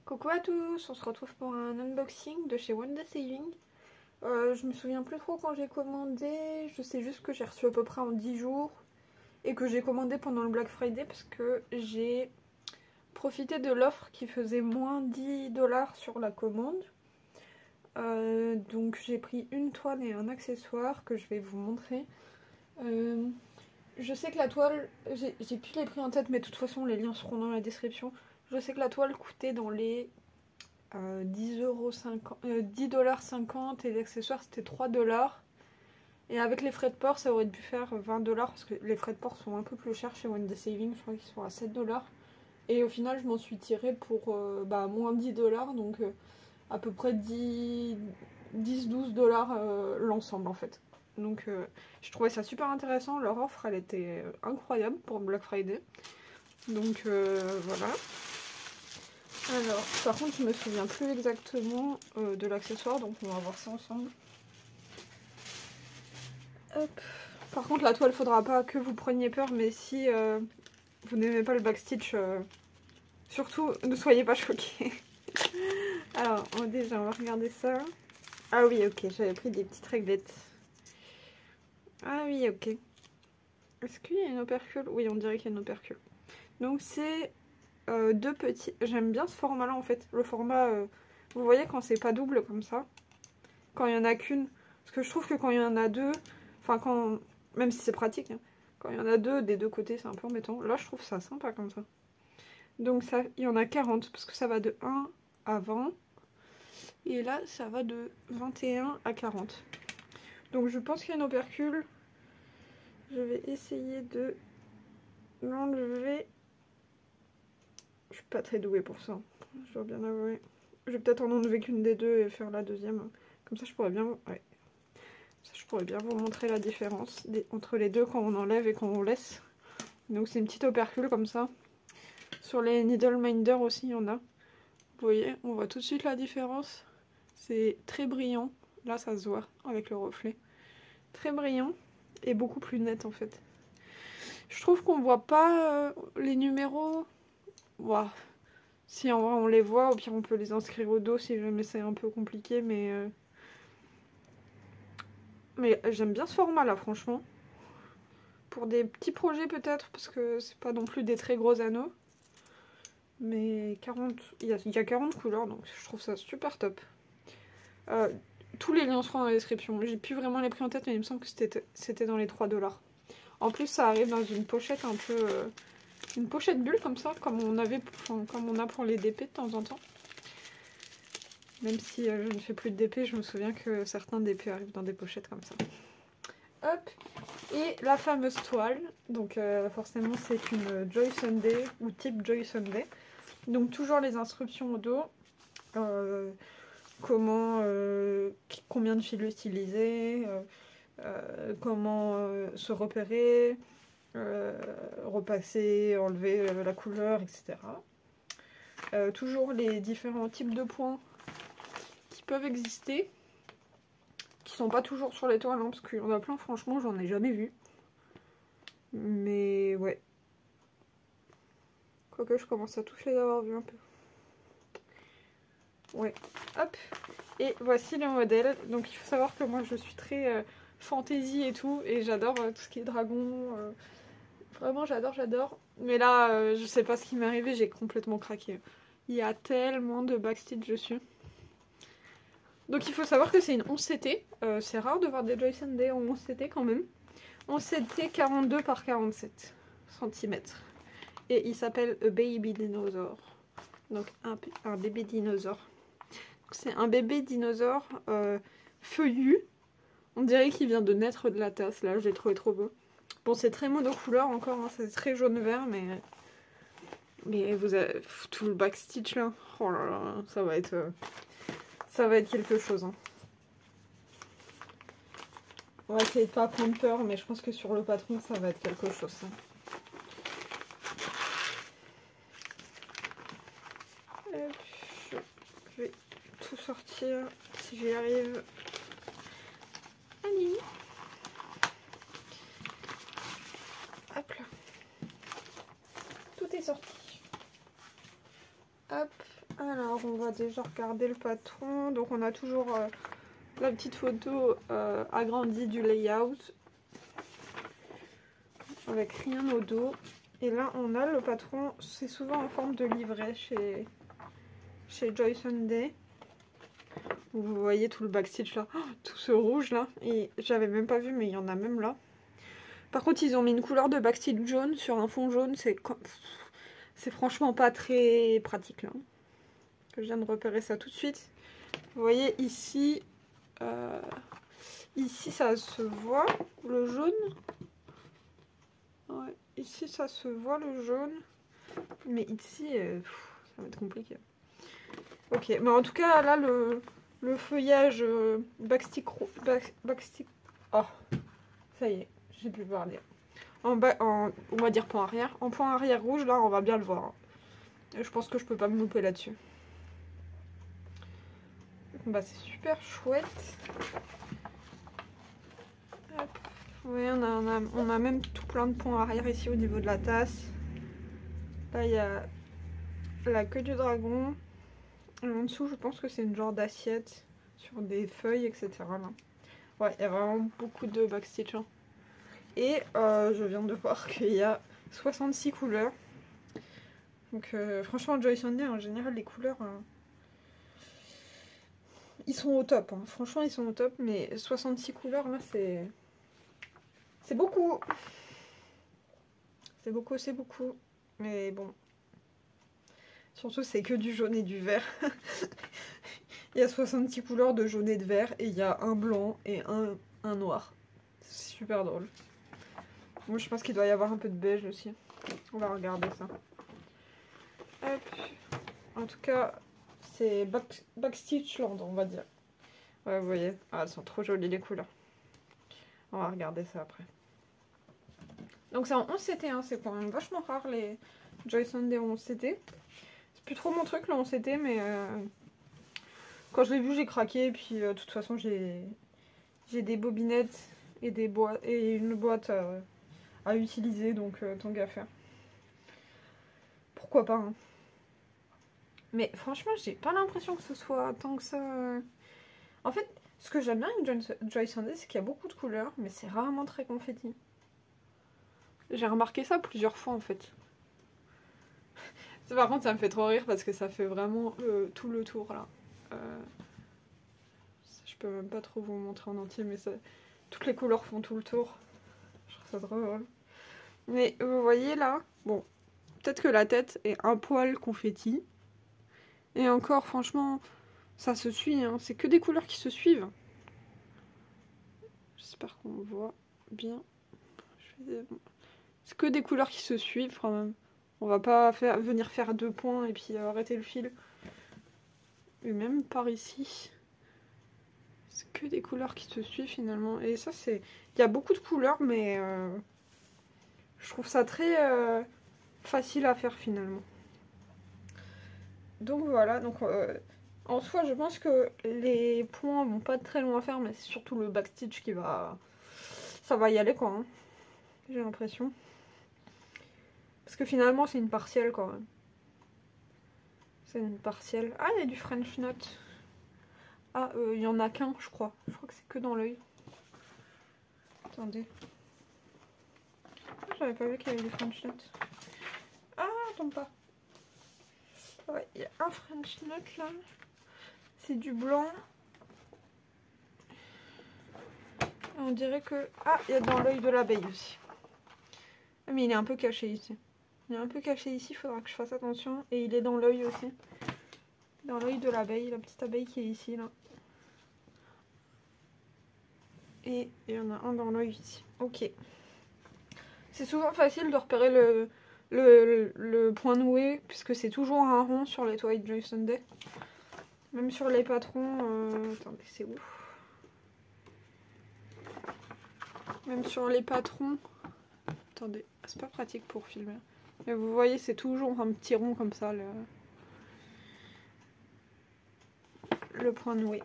Coucou à tous, on se retrouve pour un unboxing de chez One Day Saving. Je me souviens plus trop quand j'ai commandé, je sais juste que j'ai reçu à peu près en 10 jours et que j'ai commandé pendant le Black Friday parce que j'ai profité de l'offre qui faisait moins 10 $ sur la commande. Donc j'ai pris une toile et un accessoire que je vais vous montrer. Je sais que la toile, j'ai plus les prix en tête mais de toute façon les liens seront dans la description. Je sais que la toile coûtait dans les 10,50 $ et l'accessoire c'était 3 $. Et avec les frais de port ça aurait dû faire 20 $ parce que les frais de port sont un peu plus chers chez One Day Saving, je crois qu'ils sont à 7 $. Et au final je m'en suis tirée pour moins 10 $, donc à peu près 10-12 $ l'ensemble en fait. Donc je trouvais ça super intéressant, leur offre elle était incroyable pour Black Friday. Donc voilà. Alors, par contre, je me souviens plus exactement de l'accessoire, donc on va voir ça ensemble. Hop. Par contre, la toile, faudra pas que vous preniez peur, mais si vous n'aimez pas le backstitch, surtout ne soyez pas choqués. Alors, déjà, on va regarder ça. Ah oui, ok, j'avais pris des petites réglettes. Ah oui, ok. Est-ce qu'il y a une opercule? Oui, on dirait qu'il y a une opercule. Donc c'est deux petits. J'aime bien ce format là en fait. Le format, vous voyez quand c'est pas double comme ça. Quand il y en a qu'une. Parce que je trouve que quand il y en a deux, enfin quand, même si c'est pratique, hein, quand il y en a deux des deux côtés c'est un peu embêtant. Là je trouve ça sympa comme ça. Donc ça, il y en a 40 parce que ça va de 1 à 20. Et là ça va de 21 à 40. Donc je pense qu'il y a une opercule. Je vais essayer de l'enlever. Je suis pas très douée pour ça, je dois bien avouer. Je vais peut-être en enlever qu'une des deux et faire la deuxième. Comme ça je pourrais bien, ouais. Ça, je pourrais bien vous montrer la différence entre les deux quand on enlève et quand on laisse. Donc c'est une petite opercule comme ça. Sur les Needle Minder aussi il y en a. Vous voyez, on voit tout de suite la différence. C'est très brillant. Là ça se voit avec le reflet. Très brillant et beaucoup plus net en fait. Je trouve qu'on voit pas les numéros. Wow. Si en vrai on les voit, au pire on peut les inscrire au dos si jamais c'est un peu compliqué, mais j'aime bien ce format là franchement. Pour des petits projets peut-être, parce que c'est pas non plus des très gros anneaux. Mais 40, il y a 40 couleurs, donc je trouve ça super top. Tous les liens seront dans la description. J'ai plus vraiment les prix en tête, mais il me semble que c'était dans les 3 $. En plus ça arrive dans une pochette un peu... une pochette bulle comme ça, comme on a pour les DP de temps en temps. Même si je ne fais plus de DP, je me souviens que certains DP arrivent dans des pochettes comme ça. Hop. Et la fameuse toile. Donc forcément c'est une Joy Sunday ou type Joy Sunday. Donc toujours les instructions au dos. Combien de fils utiliser, comment se repérer, repasser, enlever la couleur, etc. Toujours les différents types de points qui peuvent exister, qui sont pas toujours sur les toiles, hein, parce qu'il y en a plein, franchement, j'en ai jamais vu. Mais ouais. Quoique je commence à tous les avoir vus un peu. Ouais. Hop. Et voici le modèle. Donc il faut savoir que moi je suis très fantasy et tout, et j'adore tout ce qui est dragon. Vraiment j'adore. Mais là, je sais pas ce qui m'est arrivé, j'ai complètement craqué. Il y a tellement de backstitch dessus. Donc il faut savoir que c'est une 11 CT. C'est rare de voir des Joy Sunday en 11 CT quand même. 11 CT 42 par 47 cm. Et il s'appelle A Baby Dinosaur. Donc un bébé dinosaure. C'est un bébé dinosaure feuillu. On dirait qu'il vient de naître de la tasse. Là, je l'ai trouvé trop beau. Bon, c'est très monocouleur encore. Hein, c'est très jaune-vert, mais vous avez tout le backstitch là. Oh là là, ça va être quelque chose. Hein. On va essayer de pas prendre peur, mais je pense que sur le patron, ça va être quelque chose. Hein. Je vais tout sortir si j'y arrive. Allez. Hop là. Tout est sorti. Hop. Alors, on va déjà regarder le patron. Donc, on a toujours la petite photo agrandie du layout. Avec rien au dos. Et là, on a le patron. C'est souvent en forme de livret chez Joy Sunday. Vous voyez tout le backstitch là. Oh, tout ce rouge là. Et j'avais même pas vu, mais il y en a même là. Par contre, ils ont mis une couleur de backstitch jaune sur un fond jaune. C'est franchement pas très pratique là. Je viens de repérer ça tout de suite. Vous voyez ici, ici ça se voit le jaune. Ouais, ici ça se voit le jaune. Mais ici, ça va être compliqué. Ok, mais en tout cas là le feuillage backstick. Oh, ça y est, j'ai plus parler. On va dire point arrière. En point arrière rouge, là, on va bien le voir. Et je pense que je peux pas me louper là-dessus. Bah, c'est super chouette. Hop. Oui, on a même tout plein de points arrière ici au niveau de la tasse. Là, il y a la queue du dragon. Et en dessous, je pense que c'est une genre d'assiette sur des feuilles, etc. Là. Ouais, il y a vraiment beaucoup de backstitch. Hein. Et je viens de voir qu'il y a 66 couleurs. Donc franchement, Joy Sunday, en général, les couleurs, ils sont au top. Hein. Franchement, ils sont au top. Mais 66 couleurs, là, c'est beaucoup. C'est beaucoup, c'est beaucoup. Mais bon. Surtout, c'est que du jaune et du vert. Il y a 66 couleurs de jaune et de vert. Et il y a un blanc et un noir. C'est super drôle. Moi, je pense qu'il doit y avoir un peu de beige aussi. On va regarder ça. Hop. En tout cas, c'est Backstitchland, on va dire. Ouais, vous voyez. Ah, elles sont trop jolies les couleurs. On va regarder ça après. Donc c'est en 11 CT, hein. C'est quand même vachement rare les Joy Sunday en 11 CT. C'est plus trop mon truc le 11 CT, mais quand je l'ai vu, j'ai craqué. Et puis de toute façon, j'ai des bobinettes et une boîte à utiliser, donc tant qu'à faire. Pourquoi pas, hein. Mais franchement, j'ai pas l'impression que ce soit tant que ça. En fait, ce que j'aime bien avec Joy Sunday, c'est qu'il y a beaucoup de couleurs, mais c'est rarement très confetti. J'ai remarqué ça plusieurs fois en fait. Par contre, ça me fait trop rire parce que ça fait vraiment tout le tour là. Je peux même pas trop vous montrer en entier, mais toutes les couleurs font tout le tour. Je trouve ça trop drôle. Mais vous voyez là, bon, peut-être que la tête est un poil confetti. Et encore, franchement, ça se suit, hein. C'est que des couleurs qui se suivent. J'espère qu'on voit bien. C'est que des couleurs qui se suivent quand même. On va pas venir faire 2 points et puis arrêter le fil. Et même par ici. C'est que des couleurs qui se suivent finalement. Et ça, c'est... Il y a beaucoup de couleurs, mais je trouve ça très facile à faire finalement. Donc voilà, donc en soi, je pense que les points vont pas très loin à faire, mais c'est surtout le backstitch qui va... Ça va y aller quoi, hein. J'ai l'impression. Parce que finalement, c'est une partielle quand même. C'est une partielle. Ah, il y a du French Knot. Ah, il y en a qu'un, je crois. Je crois que c'est que dans l'œil. Attendez. Ah, j'avais pas vu qu'il y avait du French Knot. Ah, tombe pas. Ouais, il y a un French Knot là. C'est du blanc. Et on dirait que... Ah, il y a dans l'œil de l'abeille aussi. Ah, mais il est un peu caché ici. Il est un peu caché ici, il faudra que je fasse attention. Et il est dans l'œil aussi. Dans l'œil de l'abeille, la petite abeille qui est ici, là. Et il y en a un dans l'œil ici. Ok. C'est souvent facile de repérer le point noué, puisque c'est toujours un rond sur les toiles de Joy Sunday. Même sur les patrons... Attendez, c'est où? Même sur les patrons... Attendez, c'est pas pratique pour filmer. Mais vous voyez, c'est toujours un petit rond comme ça, le point noué.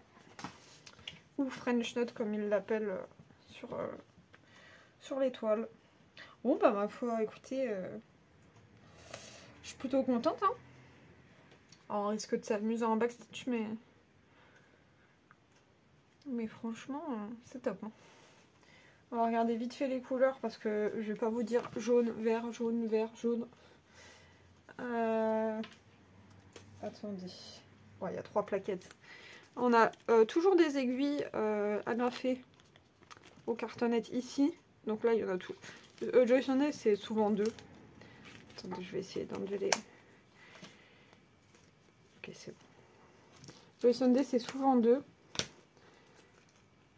Ou French Knot, comme ils l'appellent sur l'étoile. Bon, bah ma foi, écoutez, je suis plutôt contente. Hein. Alors, on risque de s'amuser en backstitch, mais franchement, c'est top. Hein. On va regarder vite fait les couleurs parce que je vais pas vous dire jaune, vert, jaune, vert, jaune. Attendez. Ouais, il y a 3 plaquettes. On a toujours des aiguilles agrafées aux cartonnettes ici. Donc là, il y en a tout. Joy Sunday, c'est souvent 2. Attendez, je vais essayer d'enlever les... Ok, c'est bon. Joy Sunday, c'est souvent 2.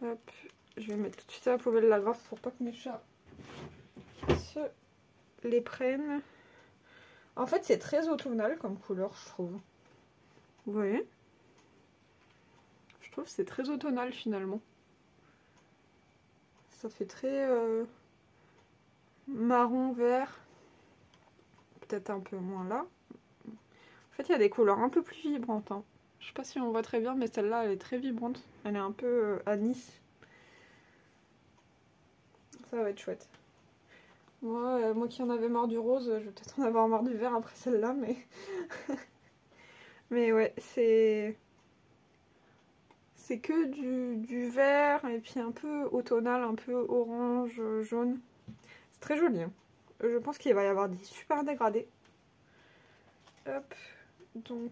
Hop, je vais mettre tout de suite à la poubelle l'agrafe pour pas que mes chats se les prennent. En fait, c'est très automnal comme couleur, je trouve. Vous voyez? Je trouve que c'est très automnal finalement. Ça fait très marron, vert. Peut-être un peu moins là. En fait, il y a des couleurs un peu plus vibrantes. Hein. Je sais pas si on voit très bien, mais celle-là, elle est très vibrante. Elle est un peu anis. Ça va être chouette. Moi qui en avais marre du rose, je vais peut-être en avoir marre du vert après celle-là, mais... mais ouais, c'est que du vert, et puis un peu automnal, un peu orange, jaune. C'est très joli. Hein. Je pense qu'il va y avoir des super dégradés. Hop, donc...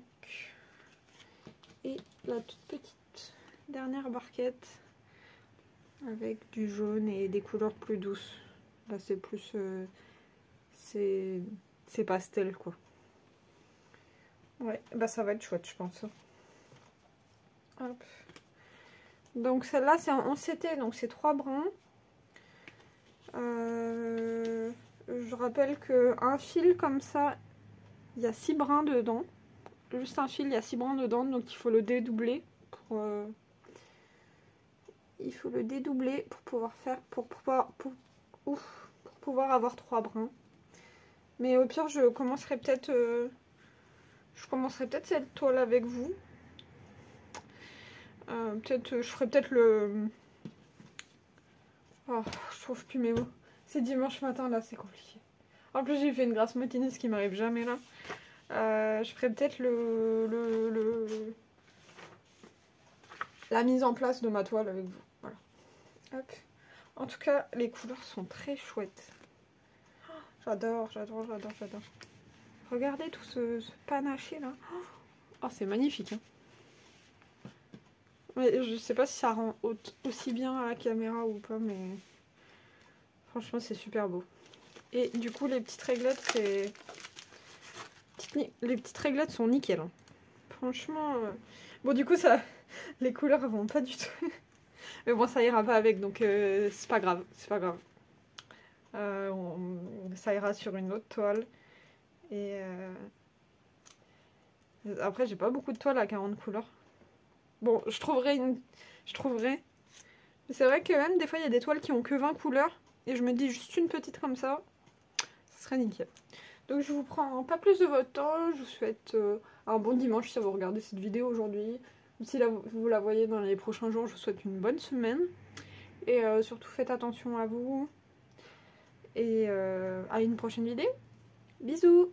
Et la toute petite dernière barquette avec du jaune et des couleurs plus douces. Là c'est plus... c'est pastel quoi. Ouais, bah ça va être chouette je pense. Hop. Donc celle-là c'est en 11CT, donc c'est 3 brins. Je rappelle qu'un fil comme ça, il y a 6 brins dedans. Juste un fil, il y a 6 brins dedans, donc il faut le dédoubler pour... il faut le dédoubler pour pouvoir faire... pour pouvoir avoir 3 brins. Mais au pire, je commencerai peut-être cette toile avec vous. Je ferai peut-être le... Oh, je trouve plus mes mots. C'est dimanche matin, là, c'est compliqué. En plus, j'ai fait une grasse matinée, ce qui m'arrive jamais, là. Je ferai peut-être la mise en place de ma toile avec vous. Voilà. Hop. En tout cas, les couleurs sont très chouettes. J'adore. Regardez tout ce panaché là. Oh, c'est magnifique. Hein. Mais je sais pas si ça rend aussi bien à la caméra ou pas, mais franchement, c'est super beau. Et du coup, les petites réglettes, c'est... Les petites réglettes sont nickel. Hein. Franchement... Bon, du coup, ça... les couleurs vont pas du tout. Mais bon, ça ira pas avec, donc c'est pas grave. C'est pas grave. Ça ira sur une autre toile. Et après, j'ai pas beaucoup de toiles à 40 couleurs. Bon, je trouverai. Mais c'est vrai que même des fois, il y a des toiles qui ont que 20 couleurs. Et je me dis juste une petite comme ça. Ça serait nickel. Donc je vous prends pas plus de votre temps. Je vous souhaite un bon dimanche si vous regardez cette vidéo aujourd'hui. Si vous la voyez dans les prochains jours, je vous souhaite une bonne semaine. Et surtout, faites attention à vous. Et à une prochaine vidéo. Bisous!